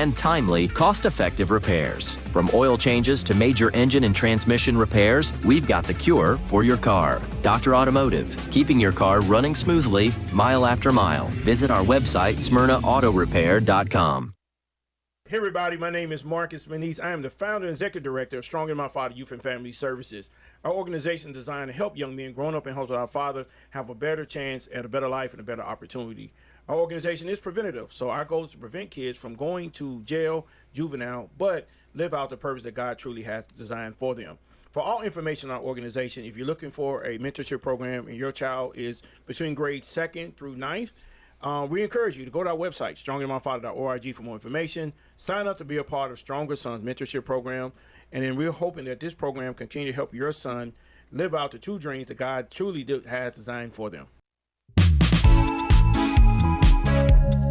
and timely, cost-effective repairs. From oil changes to major engine and transmission repairs, we've got the cure for your car. Dr. Automotive, keeping your car running smoothly, mile after mile. Visit our website, smyrnaautorepair.com. Hey everybody, my name is Marcus Manise. I am the founder and executive director of Stronger Than My Father Youth and Family Services. Our organization is designed to help young men growing up in homes with our father have a better chance at a better life and a better opportunity. Our organization is preventative, so our goal is to prevent kids from going to jail, juvenile, but live out the purpose that God truly has designed for them. For all information on our organization, if you're looking for a mentorship program and your child is between grades 2nd through 9th, we encourage you to go to our website, strongerthanmyfather.org, for more information. Sign up to be a part of Stronger Sons Mentorship Program. And then we're hoping that this program continue to help your son live out the true dreams that God truly has designed for them.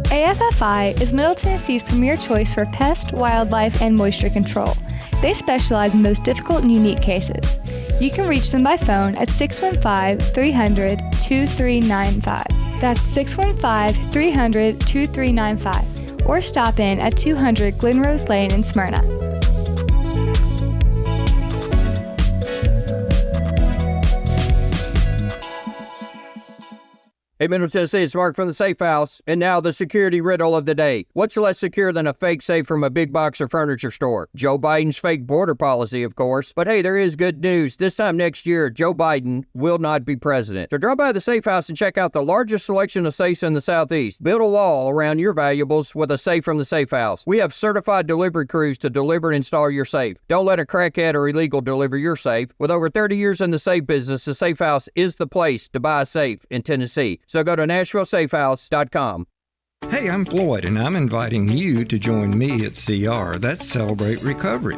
AFFI is Middle Tennessee's premier choice for pest, wildlife, and moisture control. They specialize in those difficult and unique cases. You can reach them by phone at 615-300-2395. That's 615-300-2395, or stop in at 200 Glenrose Lane in Smyrna. Hey, Middle Tennessee, it's Mark from the Safe House. And now the security riddle of the day. What's less secure than a fake safe from a big box or furniture store? Joe Biden's fake border policy, of course. But hey, there is good news. This time next year, Joe Biden will not be president. So drop by the Safe House and check out the largest selection of safes in the Southeast. Build a wall around your valuables with a safe from the Safe House. We have certified delivery crews to deliver and install your safe. Don't let a crackhead or illegal deliver your safe. With over 30 years in the safe business, the Safe House is the place to buy a safe in Tennessee. So go to NashvilleSafeHouse.com. Hey, I'm Floyd, and I'm inviting you to join me at CR. That's Celebrate Recovery.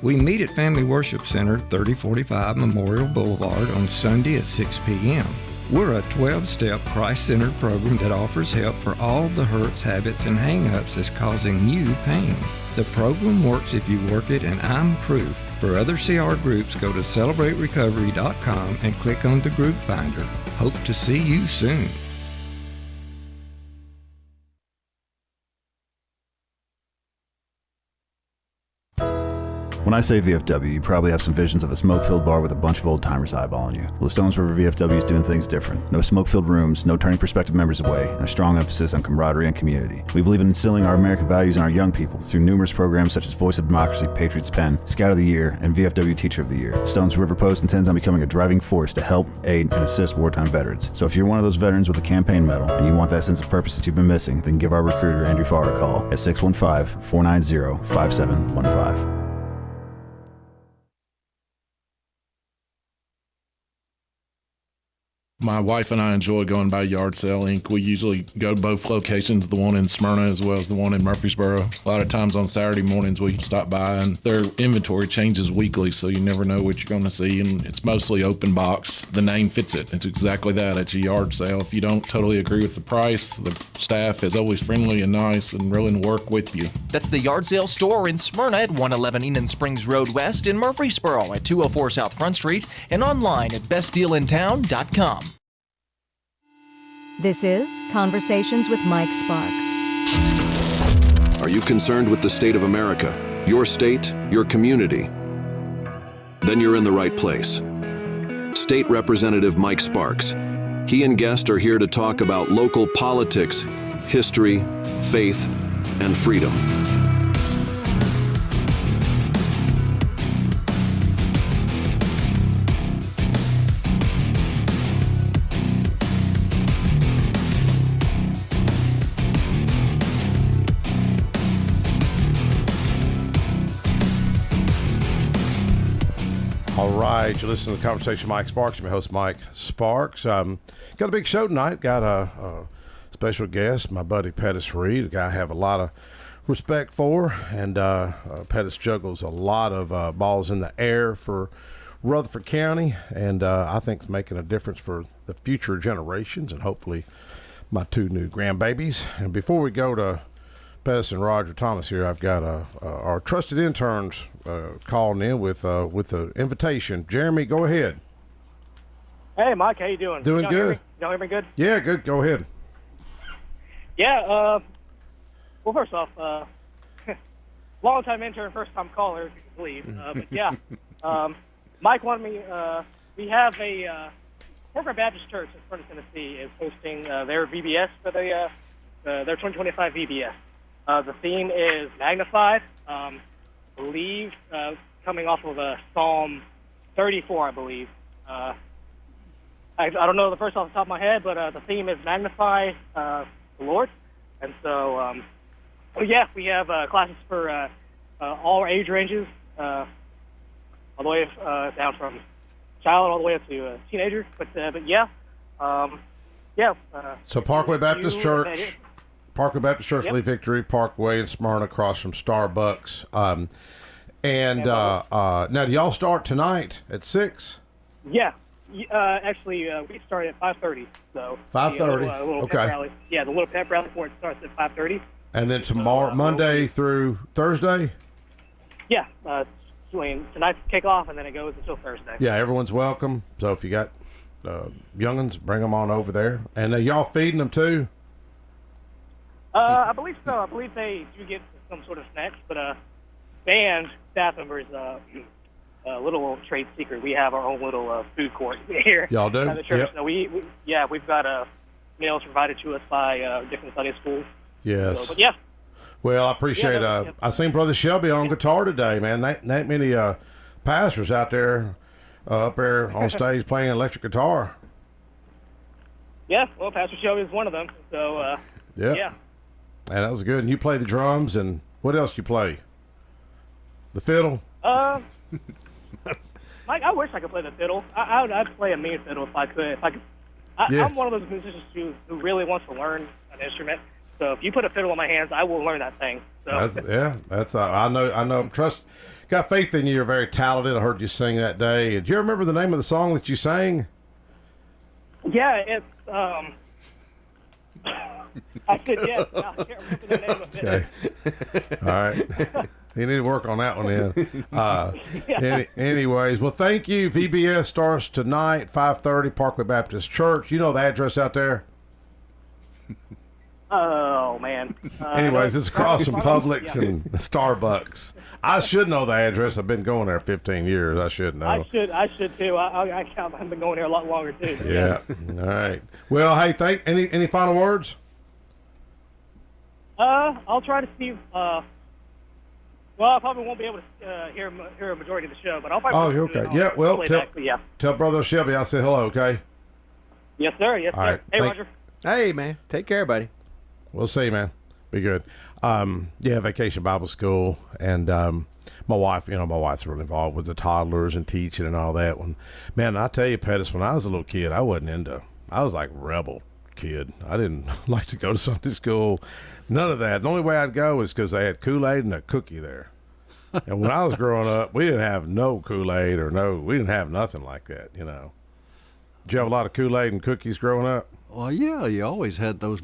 We meet at Family Worship Center, 3045 Memorial Boulevard on Sunday at 6 p.m. We're a 12-step Christ-centered program that offers help for all the hurts, habits, and hang-ups that's causing you pain. The program works if you work it, and I'm proof. For other CR groups, go to CelebrateRecovery.com and click on the group finder. Hope to see you soon. When I say VFW, you probably have some visions of a smoke-filled bar with a bunch of old-timers eyeballing you. Well, the Stones River VFW is doing things different. No smoke-filled rooms, no turning prospective members away, and a strong emphasis on camaraderie and community. We believe in instilling our American values in our young people through numerous programs such as Voice of Democracy, Patriots Pen, Scout of the Year, and VFW Teacher of the Year. Stones River Post intends on becoming a driving force to help, aid, and assist wartime veterans. So if you're one of those veterans with a campaign medal and you want that sense of purpose that you've been missing, then give our recruiter, Andrew Farr, a call at 615-490-5715. My wife and I enjoy going by Yard Sale Inc. We usually go to both locations, the one in Smyrna as well as the one in Murfreesboro. A lot of times on Saturday mornings we stop by, and their inventory changes weekly, so you never know what you're going to see, and it's mostly open box. The name fits it. It's exactly that. It's a yard sale. If you don't totally agree with the price, the staff is always friendly and nice and willing to work with you. That's the Yard Sale Store in Smyrna at 111 Enon Springs Road West, in Murfreesboro at 204 South Front Street, and online at bestdealintown.com. This is Conversations with Mike Sparks. Are you concerned with the state of America, your state, your community? Then you're in the right place. State Representative Mike Sparks. He and guests are here to talk about local politics, history, faith, and freedom. All right, you're listening to the Conversation with Mike Sparks. I'm your host, Mike Sparks. Got a big show tonight. Got a special guest, my buddy Pettis Reed, a guy I have a lot of respect for. And Pettis juggles a lot of balls in the air for Rutherford County, and I think it's making a difference for the future generations and hopefully my two new grandbabies. And before we go to Pettis and Roger Thomas here, I've got our trusted interns calling in with an invitation. Jeremy, go ahead. Hey, Mike, how you doing? Doing good. Y'all hear me good? Yeah, good. Go ahead. Yeah, Well, first off, long-time intern, first-time caller, if you can believe. But yeah, Mike wanted me. We have a Corporate Baptist Church in Furnace, Tennessee, is hosting their VBS for their 2025 VBS. The theme is magnified. Believe coming off of Psalm 34, I believe. I don't know the verse off the top of my head, but the theme is magnify the Lord. And so, yeah, we have classes for all age ranges, all the way down from child all the way up to teenager. But yeah, yeah. So Parkway Baptist Church, Yep. Lee Victory Parkway in Smyrna, across from Starbucks. Now, do y'all start tonight at 6? Yeah. Actually, we started at 5:30. So 5:30. Little Okay. Pep rally. Yeah, the little pep rally for it starts at 5:30. And then tomorrow, Monday through Thursday? Yeah. Tonight's kickoff, and then it goes until Thursday. Yeah, everyone's welcome. So if you got youngins, bring them on over there. And y'all feeding them too? I believe so. I believe they do get some sort of snacks, but band staff members, a little trade secret. We have our own little food court here. Y'all do? At the church. Yep. So we've got meals provided to us by different Sunday schools. Yes. So, but yeah. Well, I appreciate I seen Brother Shelby on guitar today, man. Ain't many pastors out there up there on stage playing electric guitar. Yeah, well, Pastor Shelby is one of them. So, yeah. And that was good. And you play the drums, and what else you play? The fiddle? Mike, I wish I could play the fiddle. I'd play a mean fiddle if I could. I'm one of those musicians who really wants to learn an instrument. So if you put a fiddle in my hands, I will learn that thing. So. That's I know. Got faith in you. You're very talented. I heard you sing that day. Do you remember the name of the song that you sang? Yeah, it's I said yes. I can't remember the name of it. Okay. All right. You need to work on that one then. Anyways, well, thank you. VBS starts tonight, 5:30, Parkway Baptist Church. You know the address out there? Oh, man. Anyways, it's across from Publix and Starbucks. I should know the address. I've been going there 15 years. I should know. I should too. I've been going there a lot longer too. Yeah. All right. Well, hey, any final words? I'll try to see. Well, I probably won't be able to hear a majority of the show, but I'll probably. Oh, okay. Yeah. Well, yeah. Tell Brother Shelby I said hello. Okay. Yes, sir. Yes, All sir. right. Hey, Roger. Hey, man. Take care, buddy. We'll see, man. Be good. Yeah, Vacation Bible School, and my wife's really involved with the toddlers and teaching and all that. Man, I tell you, Pettis, when I was a little kid, I was like rebel kid. I didn't like to go to Sunday school. None of that. The only way I'd go is because they had Kool-Aid and a cookie there. And when I was growing up, we didn't have no Kool-Aid we didn't have nothing like that, you know. Did you have a lot of Kool-Aid and cookies growing up? Well, yeah, you always had those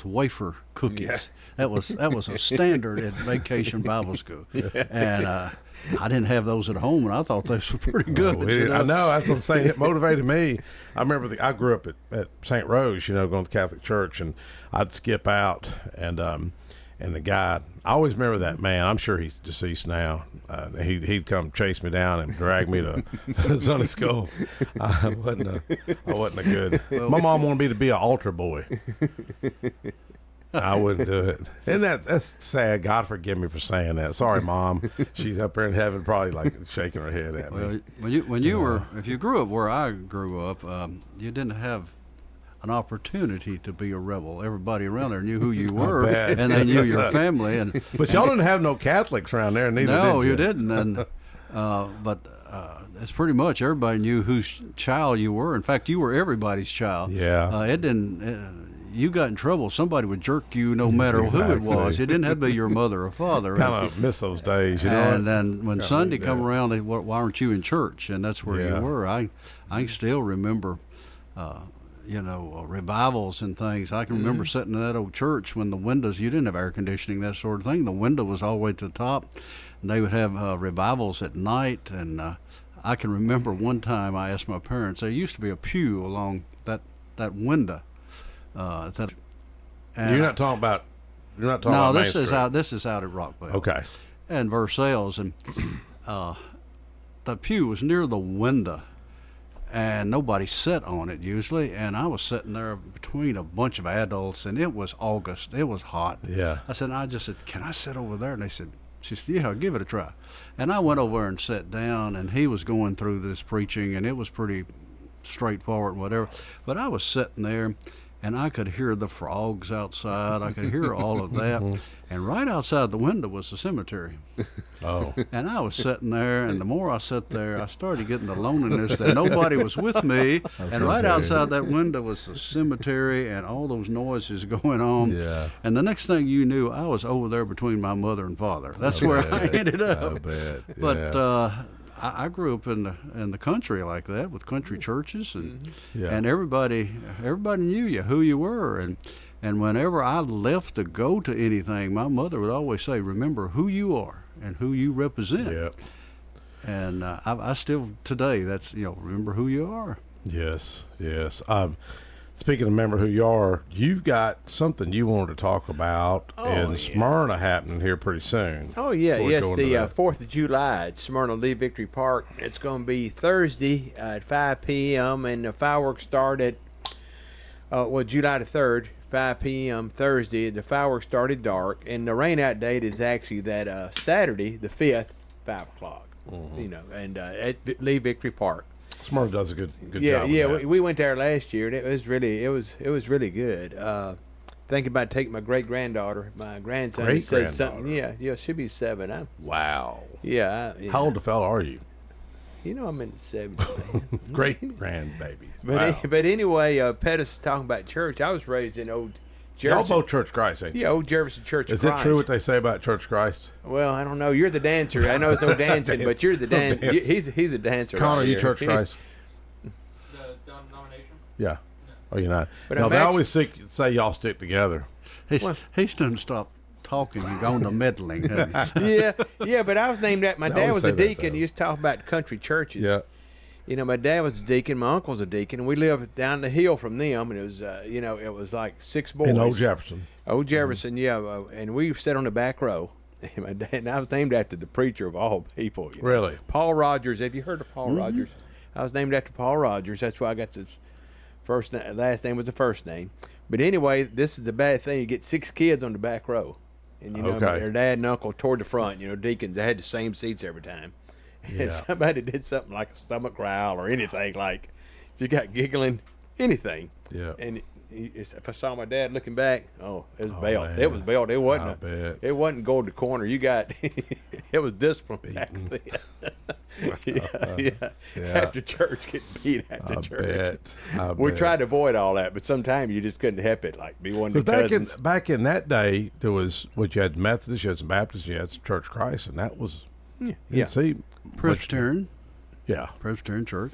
wafer cookies. Yeah. That was a standard at Vacation Bible School. And I didn't have those at home, and I thought those were pretty good. I know, that's what I'm saying. It motivated me. I remember I grew up at St. Rose, going to Catholic church, and I'd skip out, and the guy, I always remember that man. I'm sure he's deceased now. He'd come chase me down and drag me to Sunday school. I wasn't a good. My mom wanted me to be an altar boy. I wouldn't do it. And that's sad. God forgive me for saying that. Sorry, Mom. She's up there in heaven, probably like shaking her head at me. Well, if you grew up where I grew up, you didn't have an opportunity to be a rebel. Everybody around there knew who you were, and they knew your family. But y'all didn't have no Catholics around there, neither. No, did you? you didn't. And but it's pretty much everybody knew whose child you were. In fact, you were everybody's child. Yeah. It didn't. You got in trouble, somebody would jerk you no matter who it was. It didn't have to be your mother or father. Kind of miss those days, you know. And then when Sunday come around, why aren't you in church? And that's where you were. I still remember. Revivals and things. I can remember sitting in that old church when the windows, you didn't have air conditioning, that sort of thing. The window was all the way to the top, and they would have revivals at night. And I can remember one time I asked my parents, there used to be a pew along that window. You're not talking about You're not talking about Main this is Street. out. This is out at Rockville. Okay. And Versailles, and the pew was near the window, and nobody sat on it usually. And I was sitting there between a bunch of adults, and it was August. It was hot. Yeah. I just said, "Can I sit over there?" And she said, "Yeah, give it a try." And I went over and sat down, and he was going through this preaching, and it was pretty straightforward and whatever. But I was sitting there, and I could hear the frogs outside. I could hear all of that. And right outside the window was the cemetery. Oh. And I was sitting there, and the more I sat there, I started getting the loneliness that nobody was with me. And right outside that window was the cemetery and all those noises going on. Yeah. And the next thing you knew, I was over there between my mother and father. That's where I ended up. I bet. But I grew up in the country like that, with country churches, and everybody knew you, who you were, and whenever I left to go to anything, my mother would always say, "Remember who you are and who you represent." Yeah. And I still today, that's remember who you are. Yes. Speaking of remember who you are, you've got something you wanted to talk about in Smyrna happening here pretty soon. Oh, yeah. Before we Yes, go into the that. 4th of July at Smyrna Lee Victory Park. It's going to be Thursday at 5 p.m. and the fireworks start at, July the 3rd, 5 p.m. Thursday. The fireworks start at dark, and the rain-out date is actually that Saturday, the 5th, 5 o'clock, and at Lee Victory Park. Smyrna does a good job. Yeah, with that. we went there last year, and it was really good. Thinking about taking my great granddaughter, my grandson. He said something. Yeah, she'll be 7. Wow. Yeah. How old a fella are you? I'm in the 70s. Great grandbaby. But anyway, Pettis is talking about church. I was raised in old Y'all Jefferson. both Church Christ, ain't you? Yeah, old Jefferson Church Is of Christ. it true what they say about Church Christ? Well, I don't know. You're the dancer. I know it's no dancing, but you're the dancer. He's a dancer. Connor, right you here. Church Christ? The denomination? Yeah. No. Oh, you're not. But No, I'm they always say y'all stick together. He's done stopped talking and gone to meddling. hasn't he? yeah, but I was named after my They dad always was say a that, deacon. though. He used to talk about country churches. Yeah. My dad was a deacon, my uncle's a deacon, and we lived down the hill from them, and it was, it was like 6 boys. In Old Jefferson. Old Jefferson, and we sat on the back row. And my dad, and I was named after the preacher of all people. Really? Paul Rogers. Have you heard of Paul Rogers? I was named after Paul Rogers. That's why I got this last name was the first name. But anyway, this is the bad thing. You get 6 kids on the back row. And, their dad and uncle toward the front, deacons, they had the same seats every time. Yeah. And somebody did something like a stomach growl or anything, like if you got giggling, anything. Yeah. And if I saw my dad looking back, it was bailed. Man. It was bailed. It wasn't. I bet. It wasn't go to the corner. You got. It was discipline back then. yeah. After church, getting beat after church. We tried to avoid all that, but sometimes you just couldn't help it. Like be one of the cousins. Back in that day, there was you had Methodist, you had some Baptist, you had some Church Christ, and that was see Presbyterian. Yeah. Presbyterian Church.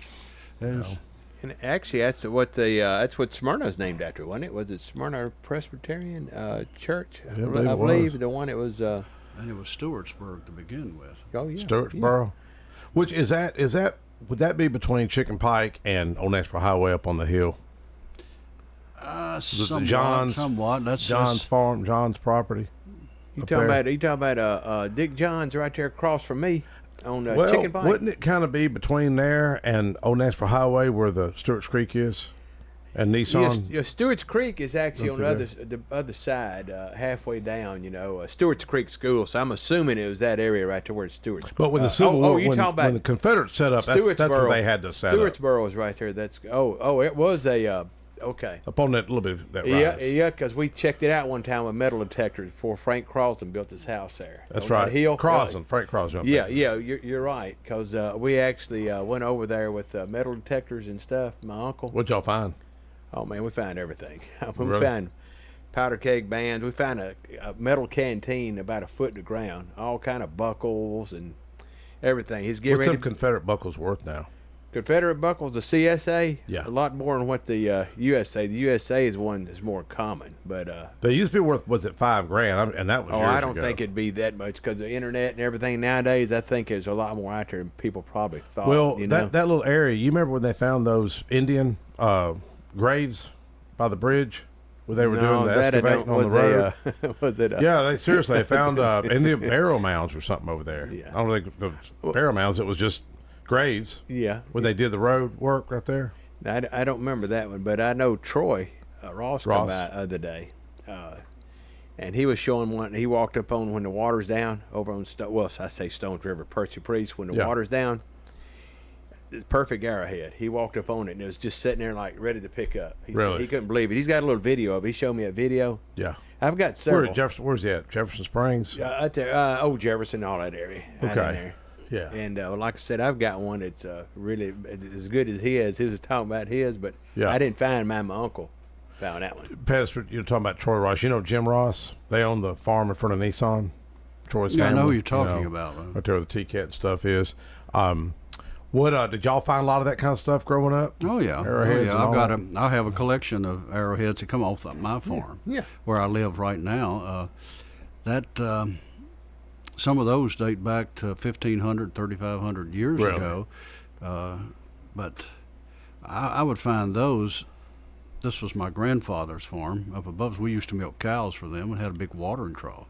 And actually, that's what Smyrna is named after, wasn't it? Was it Smyrna Presbyterian Church? Yeah, I believe the one it was. And it was Stewartsburg to begin with. Oh yeah, Stewartsboro. Which is that? Would that be between Chicken Pike and Old Nashville Highway up on the hill? Somewhat. That's John's farm, John's property. You talking about Dick John's right there across from me on Chicken Pike? Wouldn't it kind of be between there and Old Nashville Highway where the Stewart's Creek is, and Nissan? Yeah, Stewart's Creek is actually on the other side, halfway down. Stewart's Creek School. So I'm assuming it was that area right there where Stewart's. But when the Civil War, you talking about when the Confederates set up, that's where they had to set up. Stewartsboro was right there. It was a. Okay. Up on that little bit of that rise. Yeah, because we checked it out one time with metal detectors before Frank Crosland built his house there. That's on right. That hill. Frank Crosland. Yeah, you're right. Because we actually went over there with metal detectors and stuff. My uncle. What'd y'all find? Oh man, we found everything. We Really? found powder keg bands. We found a metal canteen about 1 foot in the ground. All kind of buckles and everything. He's getting What's ready. some Confederate buckles worth now? Confederate buckles, the CSA, Yeah. a lot more than what the USA. The USA is one that's more common, but They used to be worth, was it $5,000? And that was years I don't ago. think it'd be that much because the internet and everything nowadays. I think there's a lot more out there than people probably thought. Well, you know? that little area, you remember when they found those Indian graves by the bridge? where they were doing the excavating on the road. Was it? Yeah, they seriously they found Indian burial mounds or something over there. Yeah. I don't think the burial mounds. It was just graves. Yeah. When they did the road work right there. I don't remember that one, but I know Troy Ross come by the other day, and he was showing one. He walked up on when the water's down over on I say Stones River, Percy Priest. When the water's down, it's perfect arrowhead. He walked up on it and it was just sitting there like ready to pick up. He said he couldn't believe it. He's got a little video of it. He showed me a video. Yeah. I've got several. Where's he at? Jefferson Springs? Yeah, out there, Old Jefferson, all that area. Okay. Out in there. Yeah. And like I said, I've got one that's really as good as his. He was talking about his, but I didn't find mine. My uncle found that one. Pettis, you're talking about Troy Ross. You know Jim Ross? They own the farm in front of Nissan. Troy's family. I know who you're talking about. Right there where the T-Cat and stuff is. What did y'all find a lot of that kind of stuff growing up? Oh yeah, arrowheads. I have a collection of arrowheads that come off my farm, where I live right now. Some of those date back to 1,500, 3,500 years ago, but I would find those. This was my grandfather's farm up above us. We used to milk cows for them and had a big watering trough.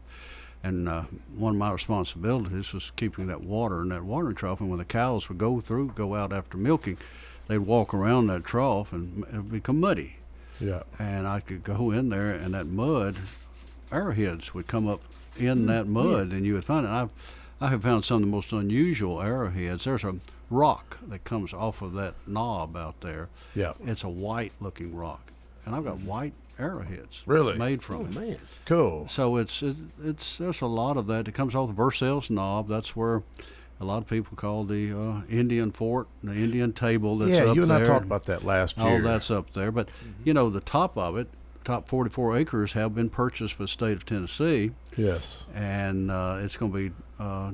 And one of my responsibilities was keeping that water in that watering trough. And when the cows would go out after milking, they'd walk around that trough and it would become muddy. Yeah. And I could go in there and that mud, arrowheads would come up in that mud and you would find it. I have found some of the most unusual arrowheads. There's a rock that comes off of that knob out there. Yeah. It's a white looking rock. And I've got white arrowheads made from it. Man. Cool. So there's a lot of that. It comes off the Versailles knob. That's where a lot of people call the Indian fort, the Indian table that's up there. Yeah, you and I talked about that last year. All that's up there. But, the top of it, top 44 acres have been purchased by the state of Tennessee. Yes. And it's going to be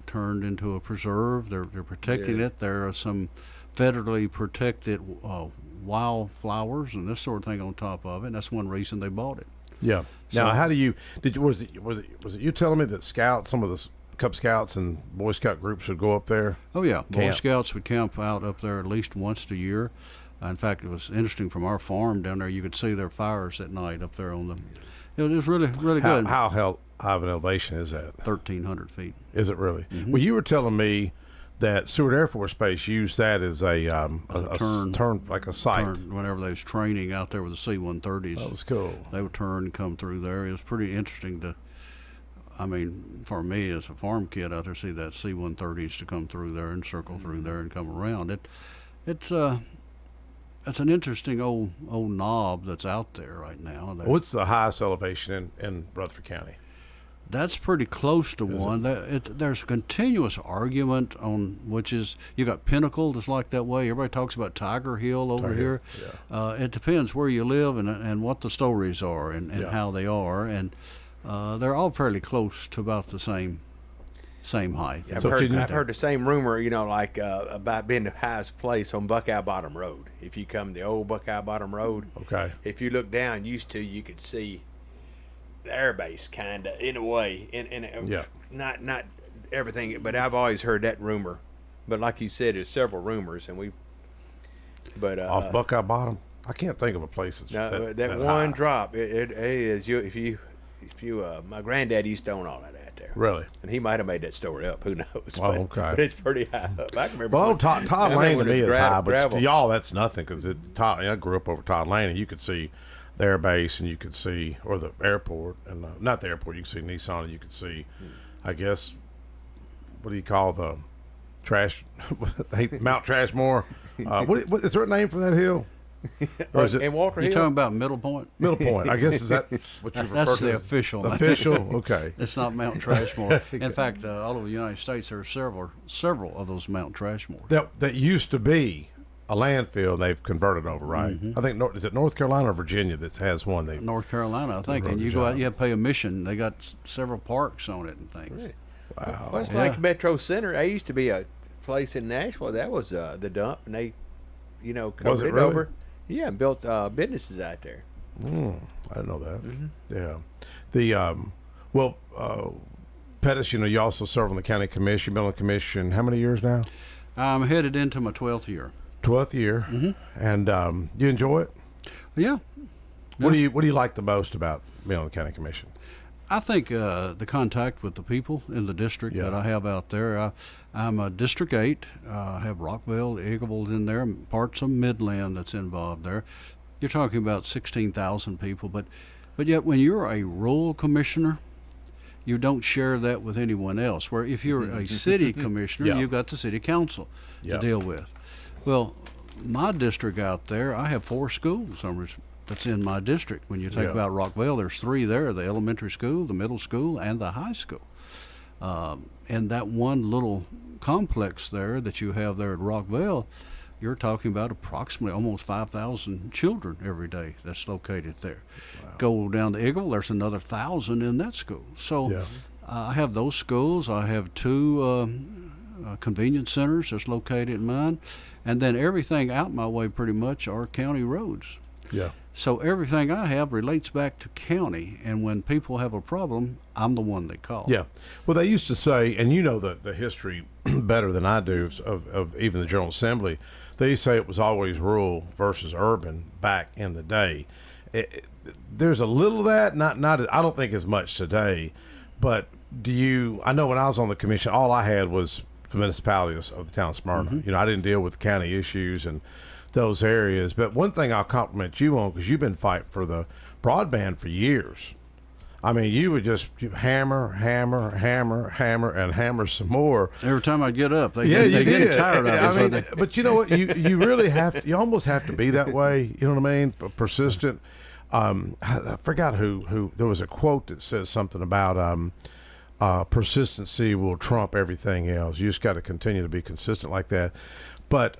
turned into a preserve. They're protecting it. There are some federally protected wildflowers and this sort of thing on top of it. And that's one reason they bought it. Yeah. So, now, how do you was it you telling me that some of the Cub Scouts and Boy Scout groups would go up there? Oh yeah, Boy Scouts would camp out up there at least once a year. In fact, it was interesting from our farm down there. You could see their fires at night up there on the. It was really good. How high of an elevation is that? 1,300 feet. Is it really? Mm-hmm. Well, you were telling me that Seward Air Force Base used that as a turn, like a site. Whenever they was training out there with the C-130s. That was cool. They would turn and come through there. It was pretty interesting for me as a farm kid out there, see that C-130s to come through there and circle through there and come around. It's an interesting old knob that's out there right now. What's the highest elevation in Rutherford County? That's pretty close to one. There's a continuous argument on which is, you got Pinnacle that's like that way. Everybody talks about Tiger Hill over here. Yeah. It depends where you live and what the stories are and how they are. And they're all fairly close to about the same height. Yeah, I've heard the same rumor, about being the highest place on Buckeye Bottom Road. If you come the old Buckeye Bottom Road, if you look down, you could see the air base, kind of, in a way. Not everything, but I've always heard that rumor. But like you said, there's several rumors, and off Buckeye Bottom, I can't think of a place that's that one high. drop. It is if you my granddad used to own all that out there. Really? And he might have made that story up. Who knows? Oh, okay. But it's pretty high up. I can remember. Well, Todd Lane to me is high, but gravel. to y'all that's nothing because I grew up over Todd Lane, and you could see the air base, and you could see, or the airport, and not the airport. You could see Nissan, and you could see, I guess, what do you call the trash? Mount Trashmore. What is there a name for that hill? Or is it in Walker Hill? You're talking about Middle Point? Middle Point. I guess is that what you refer to? That's the official name. Official? Okay. It's not Mount Trashmore. In fact, all over the United States, there are several of those Mount Trashmores. That used to be a landfill. They've converted over, right? Mm-hmm. I think is it North Carolina or Virginia that has one? North Carolina, I think. And you go out, you have to pay a mission. They got several parks on it and things. Really? Wow. Well, it's like Metro Center. There used to be a place in Nashville that was the dump, and they, covered it over. Yeah, and built businesses out there. I didn't know that. Mm-hmm. Yeah. Pettis, you also serve on the county commission. You've been on the commission how many years now? I'm headed into my 12th year. 12th year. Mm-hmm. And you enjoy it? Yeah. What do you like the most about being on the county commission? I think the contact with the people in the district that I have out there. I'm a District 8. I have Rockville, Eagleville in there, parts of Midland that's involved there. You're talking about 16,000 people, but yet when you're a rural commissioner, you don't share that with anyone else. Where if you're a city commissioner, you've got the city council to deal with. Well, my district out there, I have 4 schools that's in my district. When you think about Rockville, there's 3 there: the elementary school, the middle school, and the high school. And that one little complex there that you have there at Rockville, you're talking about approximately almost 5,000 children every day that's located there. Wow. Go down to Eagle, there's another 1,000 in that school. So I have those schools. I have 2 convenience centers that's located in mine. And then everything out my way pretty much are county roads. Yeah. So everything I have relates back to county, and when people have a problem, I'm the one they call. Yeah. Well, they used to say, and you know the history better than I do of even the General Assembly, they used to say it was always rural versus urban back in the day. There's a little of that, not I don't think as much today, but I know when I was on the commission, all I had was the municipalities of the town of Smyrna. Mm-hmm. You know, I didn't deal with county issues and those areas. But one thing I'll compliment you on, because you've been fighting for the broadband for years. I mean, you would just hammer, and hammer some more. Every time I get up, they get tired of it. But you know what? You really you almost have to be that way. You know what I mean? Persistent. I forgot who there was a quote that says something about persistency will trump everything else. You just got to continue to be consistent like that. But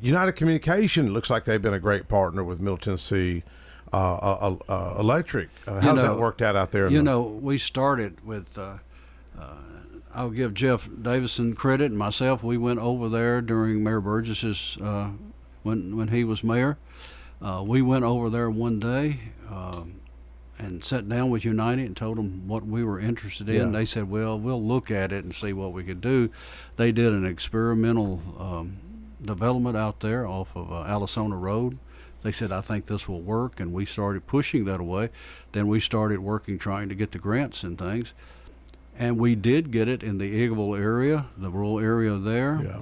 United Communication looks like they've been a great partner with Middle Tennessee Electric. How's that worked out there? We started with, I'll give Jeff Davison credit, and myself, we went over there during Mayor Burgess's, when he was mayor. We went over there one day and sat down with United and told them what we were interested in. They said, well, we'll look at it and see what we could do. They did an experimental development out there off of Alisona Road. They said, I think this will work, and we started pushing that away. Then we started working, trying to get the grants and things. And we did get it in the Eagleville area, the rural area there.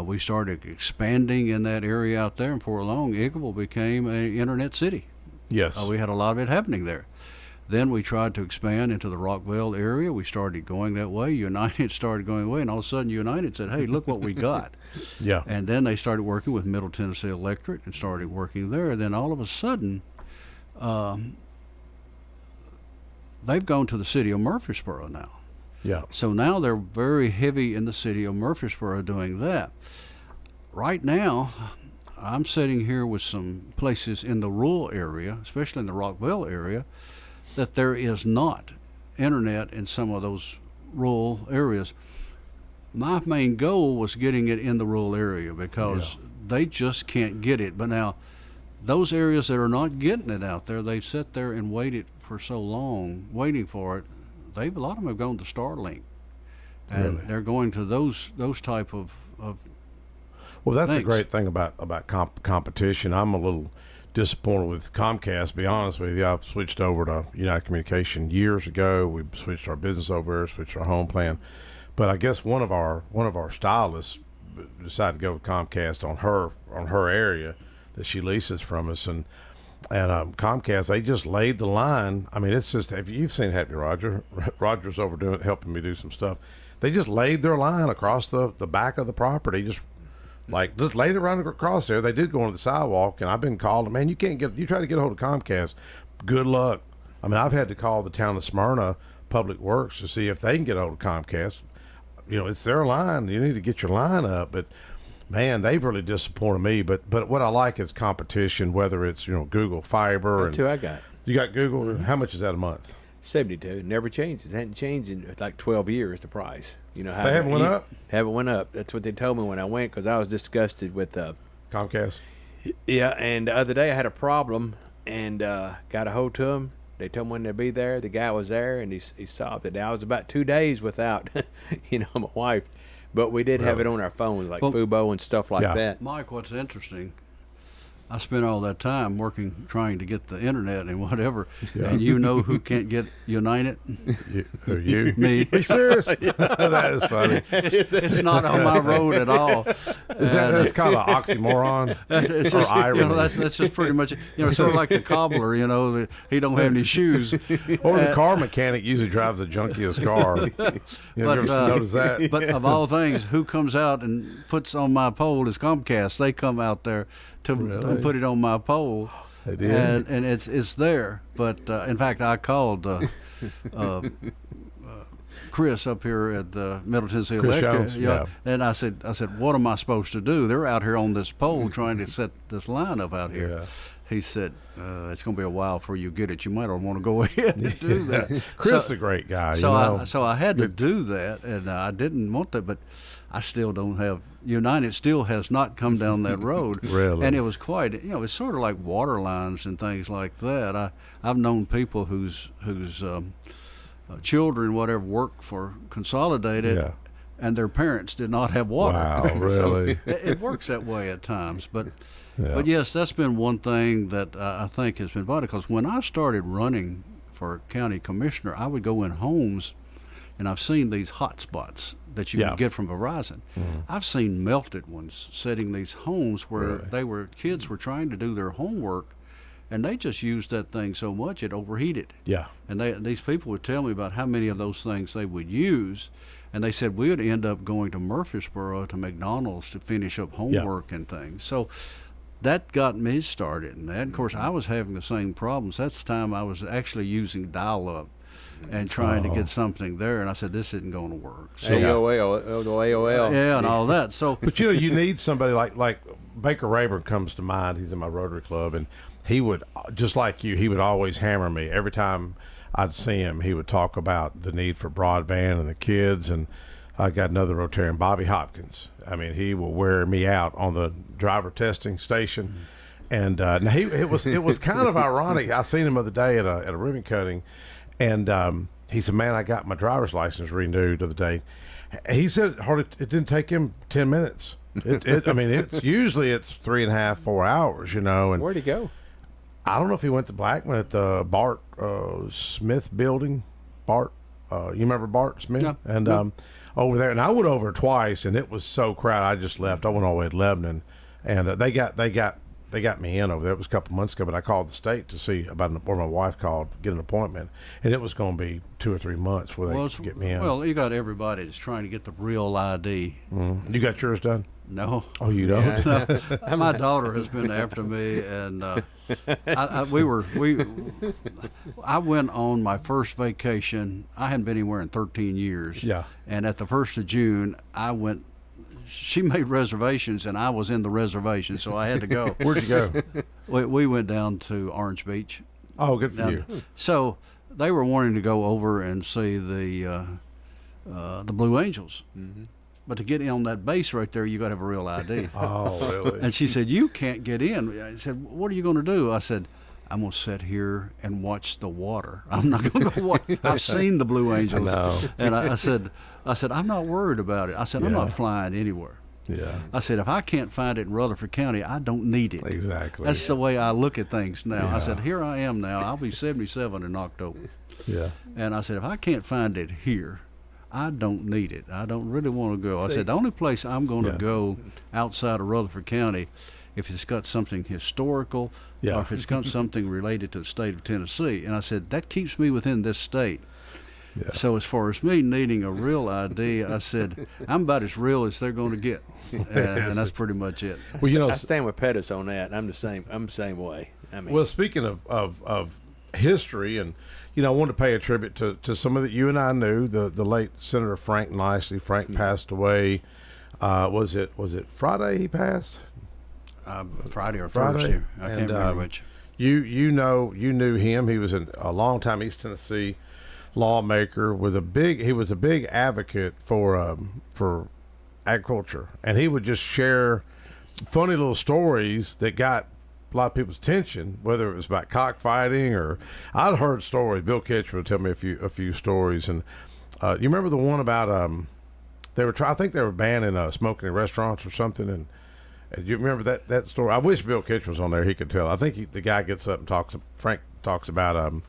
We started expanding in that area out there, and before long, Eagleville became an internet city. Yes. We had a lot of it happening there. Then we tried to expand into the Rockville area. We started going that way. United started going away, and all of a sudden United said, hey, look what we got. And then they started working with Middle Tennessee Electric and started working there. And then all of a sudden, they've gone to the city of Murfreesboro now. So now they're very heavy in the city of Murfreesboro doing that. Right now, I'm sitting here with some places in the rural area, especially in the Rockville area, that there is not internet in some of those rural areas. My main goal was getting it in the rural area because they just can't get it. But now, those areas that are not getting it out there, they've sat there and waited for so long, waiting for it. A lot of them have gone to Starlink, and they're going to those type of Well, that's things. the great thing about competition. I'm a little disappointed with Comcast, to be honest with you. I switched over to United Communication years ago. We switched our business over there, switched our home plan. But I guess one of our stylists decided to go with Comcast on her area that she leases from us, and Comcast, they just laid the line. I mean, it's just, if you've seen Happy Roger's over helping me do some stuff. They just laid their line across the back of the property, just laid it right across there. They did go on the sidewalk, and I've been called, man, you try to get a hold of Comcast, good luck. I mean, I've had to call the town of Smyrna Public Works to see if they can get a hold of Comcast. It's their line. You need to get your line up. But man, they've really disappointed me. But what I like is competition, whether it's Google Fiber. That's who I got. You got Google? Mm-hmm. How much is that a month? $72. Never changes. It hadn't changed in like 12 years, the price. They haven't went up? Haven't went up. That's what they told me when I went, because I was disgusted with Comcast. Yeah, and the other day I had a problem and got a hold to them. They told me when they'd be there. The guy was there, and he solved it. Now, I was about 2 days without, my wife. But we did have it on our phones, like Fubo and stuff like that. Mike, what's interesting, I spent all that time working, trying to get the internet and whatever, and you know who can't get United? You? Me. Are you serious? That is funny. It's not on my road at all. That's kind of an oxymoron It's or just, irony. that's just pretty much, sort of like the cobbler, he don't have any shoes. Or the car mechanic usually drives the junkiest car. You ever notice that? But of all things, who comes out and puts on my pole is Comcast. They come out there to put it on my pole. They did. And it's there. But in fact, I called Chris up here at the Middle Tennessee Electric, and I said, what am I supposed to do? They're out here on this pole trying to set this line up out here. Yeah. He said, it's going to be a while before you get it. You might want to go ahead and do that. Chris is a great guy. So I had to do that, and I didn't want to, but I still don't have. United still has not come down that road. Really? And it was quite, it's sort of like water lines and things like that. I've known people whose children, whatever, work for Consolidated, and their parents did not have water. Wow, really? So it works that way at times. But yes, that's been one thing that I think has been vital, because when I started running for county commissioner, I would go in homes, and I've seen these hot spots that you can get from Verizon. Mm-hmm. I've seen melted ones setting these homes where kids were trying to do their homework, and they just used that thing so much it overheated. Yeah. And these people would tell me about how many of those things they would use, and they said we would end up going to Murfreesboro to McDonald's to finish up homework and things. So that got me started. And of course, I was having the same problems. That's the time I was actually using dial-up and trying to get something there, and I said, this isn't going to work. So, AOL. Yeah, and all that. So, but you need somebody like Baker Rayburn comes to mind. He's in my Rotary Club, and he would, just like you, he would always hammer me every time I'd see him. He would talk about the need for broadband and the kids, and I got another Rotarian, Bobby Hopkins. I mean, he will wear me out on the driver testing station. And now it was kind of ironic. I seen him the other day at a ribbon cutting, and he said, "Man, I got my driver's license renewed the other day." He said it didn't take him 10 minutes. I mean, it's usually 3.5, 4 hours, And where'd he go? I don't know if he went to Blackman at the Bart Smith building. Bart, you remember Bart Smith? No. And over there, and I went over twice, and it was so crowded. I just left. I went all the way to Lebanon, and they got me in over there. It was a couple months ago, but I called the state to see about or my wife called to get an appointment, and it was going to be 2 or 3 months before they could get me in. Well, you got everybody that's trying to get the real ID. Mm-hmm. You got yours done? No. Oh, you don't? No. My daughter has been after me, and I went on my first vacation. I hadn't been anywhere in 13 years. Yeah. And at the 1st of June, I went. She made reservations, and I was in the reservation, so I had to go. Where'd you go? We went down to Orange Beach. Oh, good for you. So they were wanting to go over and see the Blue Angels. Mm-hmm. But to get in on that base right there, you got to have a real ID. Oh, really? And she said, "You can't get in." I said, "What are you going to do?" I said, "I'm going to sit here and watch the water. I'm not going to go watch. I've seen the Blue Angels." I know. And I said, "I'm not worried about it." I said, "I'm not flying anywhere." Yeah. I said, "If I can't find it in Rutherford County, I don't need it." Exactly. That's the way I look at things now. Yeah. I said, "Here I am now. I'll be 77 in October." Yeah. And I said, "If I can't find it here, I don't need it. I don't really want to go." I said, "The only place I'm going to go outside of Rutherford County, if it's got something historical, or if it's got something related to the state of Tennessee." And I said, "That keeps me within this state." Yeah. So as far as me needing a real ID, I said, I'm about as real as they're going to get. And that's pretty much it. Well, I stand with Pettis on that. I'm the same way. I mean, well, speaking of history, and I wanted to pay a tribute to somebody that you and I knew, the late Senator Frank Nicely. Frank passed away. Was it Friday he passed? Friday or Thursday. I can't remember which. You knew him. He was a long time East Tennessee lawmaker. He was a big advocate for agriculture, and he would just share funny little stories that got a lot of people's attention, whether it was about cockfighting or I'd heard stories. Bill Kitcher would tell me a few stories, and you remember the one about I think they were banning smoking in restaurants or something, And you remember that story? I wish Bill Kitchen was on there. He could tell. I think the guy gets up and Frank talks about,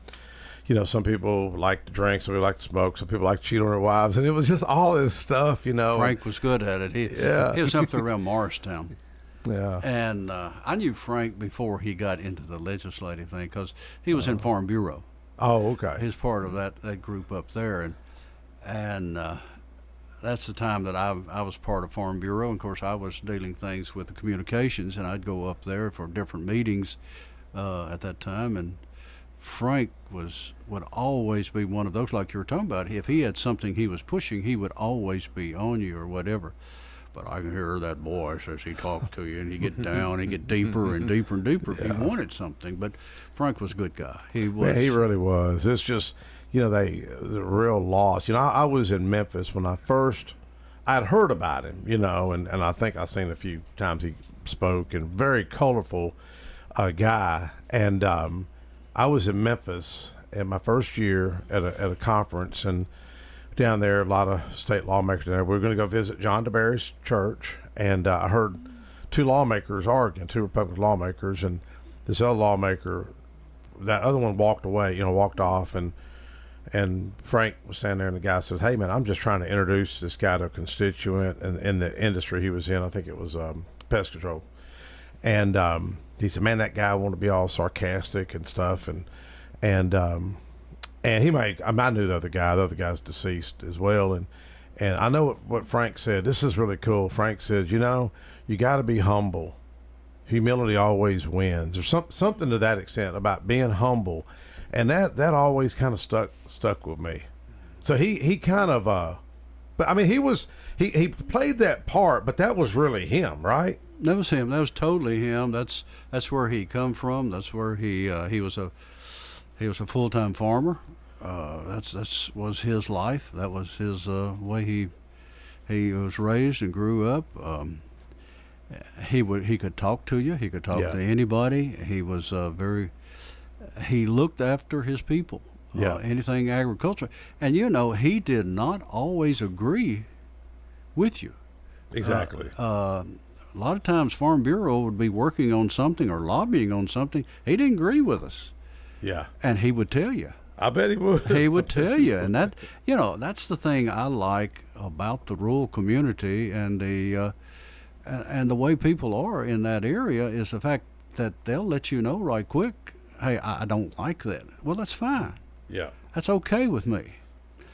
some people like to drink, some people like to smoke, some people like to cheat on their wives. And it was just all this stuff, Frank was good at it. He was up there around Morristown. Yeah. And I knew Frank before he got into the legislative thing because he was in Farm Bureau. Oh, okay. He was part of that group up there. And that's the time that I was part of Farm Bureau. And of course, I was dealing things with the communications, and I'd go up there for different meetings at that time. And Frank would always be one of those, like you were talking about. If he had something he was pushing, he would always be on you or whatever. But I can hear that voice as he talked to you, and he'd get down, he'd get deeper and deeper and deeper if he wanted something. But Frank was a good guy. He was. Man, he really was. It's just, the real loss. I was in Memphis when I'd heard about him, and I think I seen a few times he spoke, and very colorful guy. And I was in Memphis in my first year at a conference, and down there, a lot of state lawmakers there. We were going to go visit John DeBerry's church, and I heard two lawmakers arguing, two Republican lawmakers, and this other lawmaker, that other one walked away, walked off, and Frank was standing there, and the guy says, "Hey, man, I'm just trying to introduce this guy to a constituent in the industry he was in. I think it was pest control." And he said, "Man, that guy wanted to be all sarcastic and stuff, and he I knew the other guy. The other guy's deceased as well. And I know what Frank said. This is really cool. Frank said, you got to be humble. Humility always wins. There's something to that extent about being humble. And that always kind of stuck with me. So he kind of, but I mean, he played that part, but that was really him, right? That was him. That was totally him. That's where he come from. That's where he was a full-time farmer. That's was his life. That was his way he was raised and grew up. He could talk to you. He could talk to anybody. He was he looked after his people. Anything agriculture, and he did not always agree with you. Exactly. A lot of times Farm Bureau would be working on something or lobbying on something. He didn't agree with us. Yeah. And he would tell you. I bet he would. He would tell you. And that, that's the thing I like about the rural community and the way people are in that area is the fact that they'll let you know right quick, hey, I don't like that. Well, that's fine. Yeah. That's okay with me.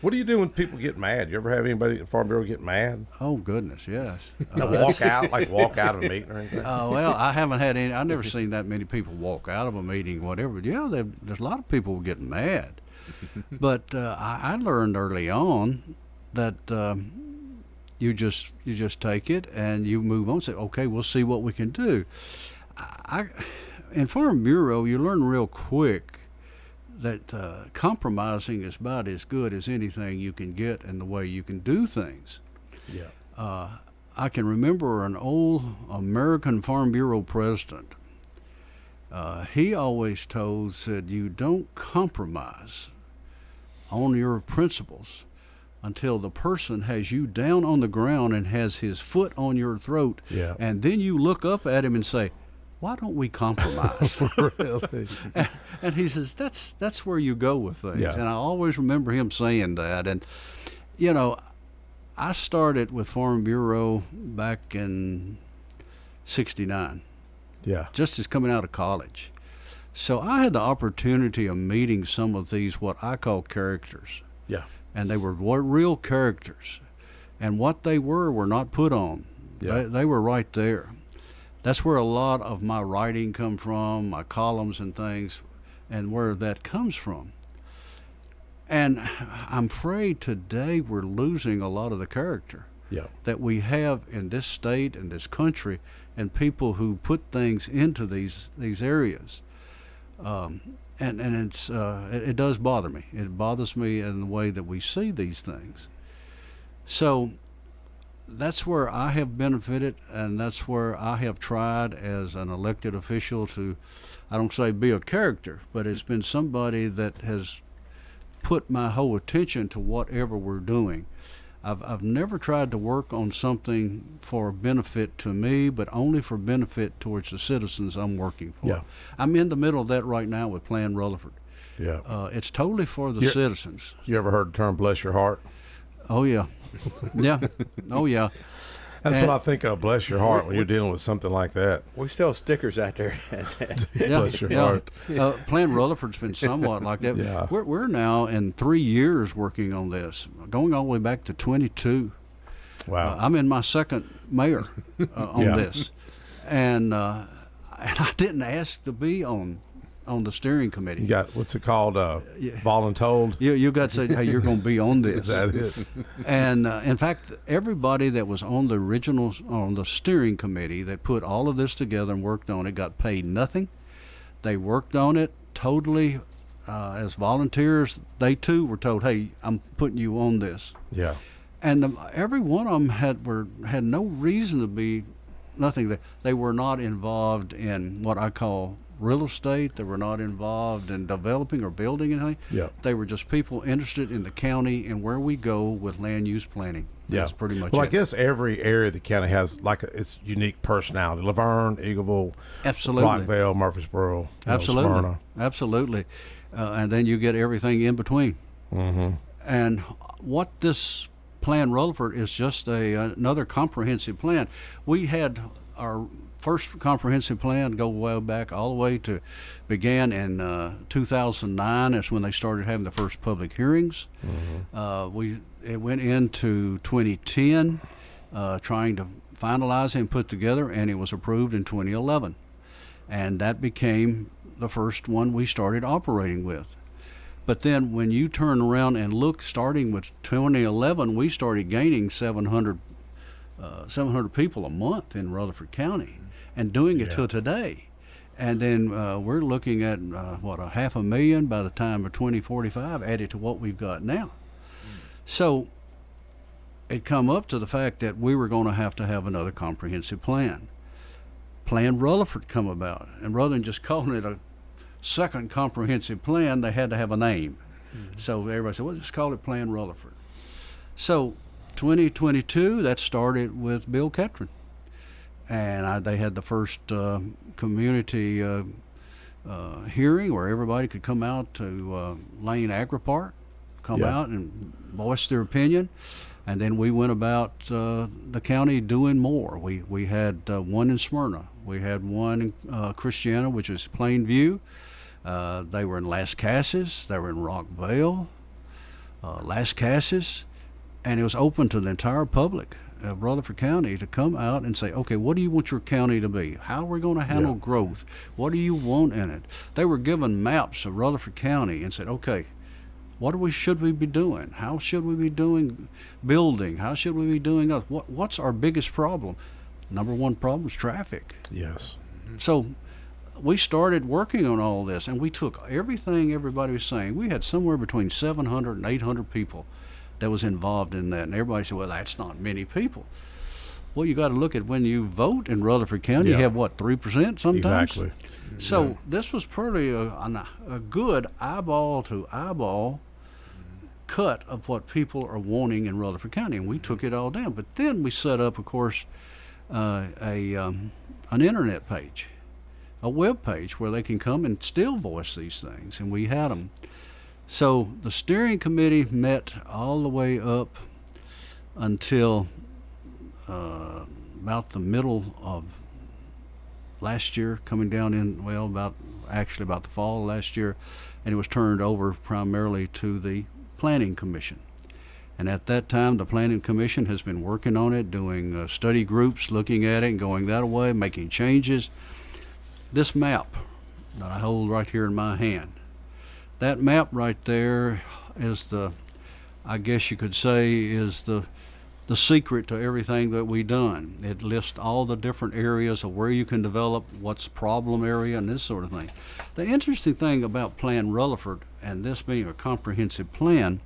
What do you do when people get mad? You ever have anybody at Farm Bureau get mad? Oh, goodness, yes. Walk out of a meeting or anything? Well, I haven't had any. I've never seen that many people walk out of a meeting, whatever. Yeah, there's a lot of people getting mad. But I learned early on that you just take it and you move on. Say, okay, we'll see what we can do. In Farm Bureau, you learn real quick that compromising is about as good as anything you can get in the way you can do things. Yeah. I can remember an old American Farm Bureau president. He always said, you don't compromise on your principles until the person has you down on the ground and has his foot on your throat. Yeah. And then you look up at him and say, why don't we compromise? Really? And he says, that's where you go with things. Yeah. And I always remember him saying that. And, I started with Farm Bureau back in 1969. Yeah. Just as coming out of college. So I had the opportunity of meeting some of these, what I call characters. Yeah. And they were real characters. And what they were not put on. Yeah. They were right there. That's where a lot of my writing come from, my columns and things, and where that comes from. And I'm afraid today we're losing a lot of the character that we have in this state and this country, and people who put things into these areas. And it does bother me. It bothers me in the way that we see these things. So that's where I have benefited, and that's where I have tried as an elected official to, I don't say be a character, but it's been somebody that has put my whole attention to whatever we're doing. I've never tried to work on something for benefit to me, but only for benefit towards the citizens I'm working for. Yeah. I'm in the middle of that right now with Plan Rutherford. Yeah. It's totally for the citizens. You ever heard the term "bless your heart"? Oh yeah, yeah, oh yeah. That's what I think of. Bless your heart when you're dealing with something like that. We sell stickers out there. Bless your heart. Plan Rutherford's been somewhat like that. Yeah. We're now in 3 years working on this, going all the way back to 22. Wow. I'm in my second mayor on this, and I didn't ask to be on the steering committee. You got, what's it called, voluntold? You got to say, hey, you're going to be on this. That is. And in fact, everybody that was on the steering committee that put all of this together and worked on it got paid nothing. They worked on it totally as volunteers. They too were told, hey, I'm putting you on this. Yeah. And every one of them had no reason to be nothing. They were not involved in what I call real estate. They were not involved in developing or building anything. Yeah. They were just people interested in the county and where we go with land use planning. Yeah. That's pretty much Well, it. I guess every area of the county has like its unique personality. Laverne, Eagleville, Absolutely. Rockville, Murfreesboro, Absolutely. Smyrna. Absolutely. And then you get everything in between. Mm-hmm. And what this Plan Rutherford is just another comprehensive plan. We had our first comprehensive plan go way back all the way to began in 2009. That's when they started having the first public hearings. Mm-hmm. It went into 2010 trying to finalize and put together, and it was approved in 2011. And that became the first one we started operating with. But then when you turn around and look, starting with 2011, we started gaining 700 people a month in Rutherford County, and doing it till today. And then we're looking at, 500,000 by the time of 2045 added to what we've got now. So it come up to the fact that we were going to have another comprehensive plan. Plan Rutherford come about, and rather than just calling it a second comprehensive plan, they had to have a name. Mm-hmm. So everybody said, well, just call it Plan Rutherford. So 2022, that started with Bill Ketron. And they had the first community hearing where everybody could come out to Lane Agri-Park, out and voice their opinion. And then we went about the county doing more. We had one in Smyrna. We had one in Christiana, which is Plainview. They were in Las Casas. They were in Rockville, Las Casas. And it was open to the entire public of Rutherford County to come out and say, okay, what do you want your county to be? How are we going to handle growth? What do you want in it? They were given maps of Rutherford County and said, okay, should we be doing? How should we be doing building? How should we be doing us? What's our biggest problem? Number one problem is traffic. Yes. So we started working on all this, and we took everything everybody was saying. We had somewhere between 700 and 800 people that was involved in that, and everybody said, well, that's not many people. Well, you got to look at when you vote in Rutherford County, you have, 3% sometimes? Exactly. So this was pretty a good eyeball-to-eyeball cut of what people are wanting in Rutherford County, and we took it all down. But then we set up, of course, an internet page, a web page where they can come and still voice these things, and we had them. So the steering committee met all the way up until about the middle of last year, coming down in, about the fall of last year, and it was turned over primarily to the Planning Commission. And at that time, the Planning Commission has been working on it, doing study groups, looking at it and going that way, making changes. This map that I hold right here in my hand, that map right there is I guess you could say, is the secret to everything that we've done. It lists all the different areas of where you can develop, what's problem area, and this sort of thing. The interesting thing about Plan Rutherford, and this being a comprehensive plan,